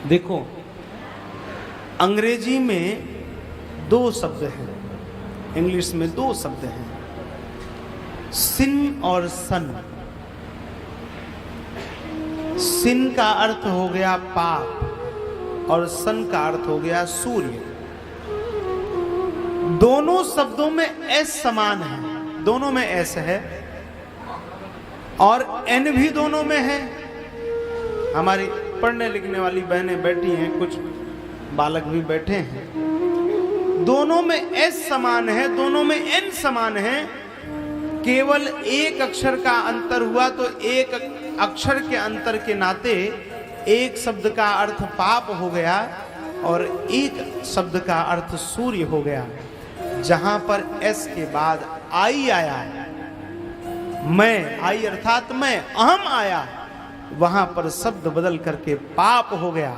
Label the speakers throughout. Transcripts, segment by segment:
Speaker 1: देखो, अंग्रेजी में दो शब्द हैं, इंग्लिश में दो शब्द हैं, सिन और सन। सिन का अर्थ हो गया पाप और सन का अर्थ हो गया सूर्य। दोनों शब्दों में एस समान है, दोनों में एस है और एन भी दोनों में है। हमारी पढ़ने लिखने वाली बहनें बैठी हैं, कुछ बालक भी बैठे हैं। दोनों में एस समान है, दोनों में एन समान है। केवल एक अक्षर का अंतर हुआ तो एक अक्षर के अंतर के नाते एक शब्द का अर्थ पाप हो गया और एक शब्द का अर्थ सूर्य हो गया। जहां पर एस के बाद आई आया, मैं, आई अर्थात मैं, अहम आया, वहां पर शब्द बदल करके पाप हो गया।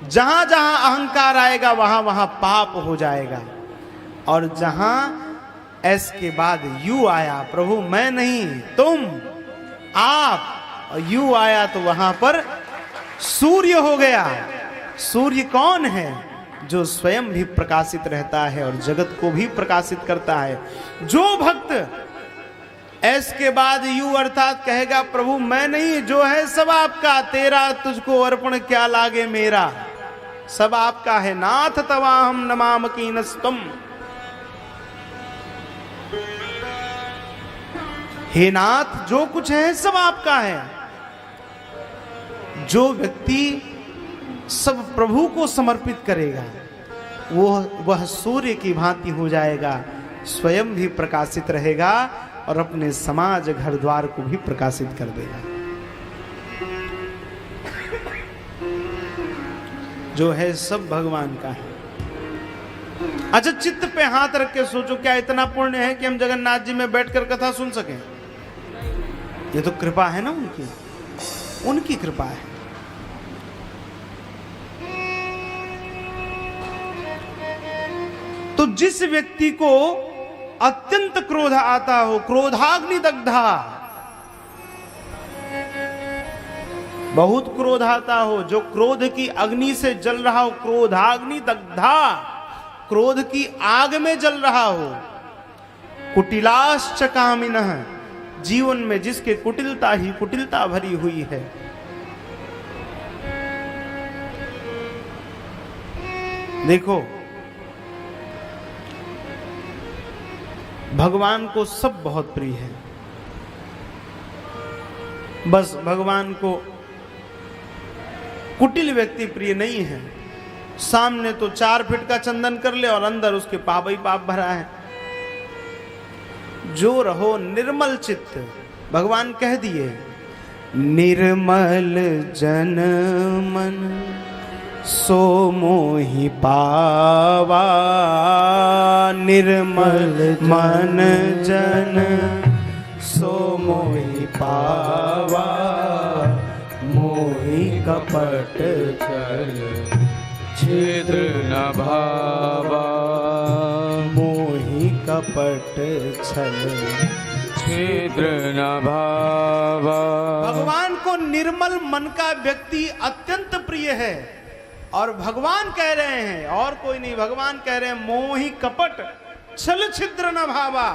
Speaker 1: जहां जहां अहंकार आएगा वहां वहां पाप हो जाएगा। और जहां एस के बाद यू आया, प्रभु मैं नहीं तुम, आप, और यू आया तो वहां पर सूर्य हो गया। सूर्य कौन है? जो स्वयं भी प्रकाशित रहता है और जगत को भी प्रकाशित करता है। जो भक्त एस के बाद यू अर्थात कहेगा प्रभु मैं नहीं, जो है सब आपका, तेरा तुझको अर्पण क्या लागे मेरा, सब आपका है, नाथ तवाहम नमाम कीनस्तुम। हे नाथ, जो कुछ है सब आपका है। जो व्यक्ति सब प्रभु को समर्पित करेगा वह सूर्य की भांति हो जाएगा, स्वयं भी प्रकाशित रहेगा और अपने समाज घर द्वार को भी प्रकाशित कर देगा। जो है सब भगवान का है। अच्छा, चित्त पे हाथ रख के सोचो, क्या इतना पुण्य है कि हम जगन्नाथ जी में बैठकर कथा सुन सकें? ये तो कृपा है ना उनकी, उनकी कृपा है। तो जिस व्यक्ति को अत्यंत क्रोध आता हो, क्रोधाग्नि दग्धा, बहुत क्रोध आता हो, जो क्रोध की अग्नि से जल रहा हो, क्रोधाग्नि दग्धा, क्रोध की आग में जल रहा हो, कुटिलाश्च कामिनः, जीवन में जिसके कुटिलता ही कुटिलता भरी हुई है। देखो, भगवान को सब बहुत प्रिय है, बस भगवान को कुटिल व्यक्ति प्रिय नहीं है। सामने तो 4 फीट का चंदन कर ले और अंदर उसके पाप ही पाप भरा है। जो रहो निर्मल चित्त, भगवान कह दिए निर्मल जन मन सो मोहि पावा, निर्मल मन जन सो मोहि पावा, मोहि कपट छल
Speaker 2: छिद्र न भावा,
Speaker 1: मोहि कपट छल
Speaker 2: छिद्र न भावा।
Speaker 1: भगवान को निर्मल मन का व्यक्ति अत्यंत प्रिय है। और भगवान कह रहे हैं, और कोई नहीं, भगवान कह रहे हैं मोहि कपट छल छिद्र न भावा।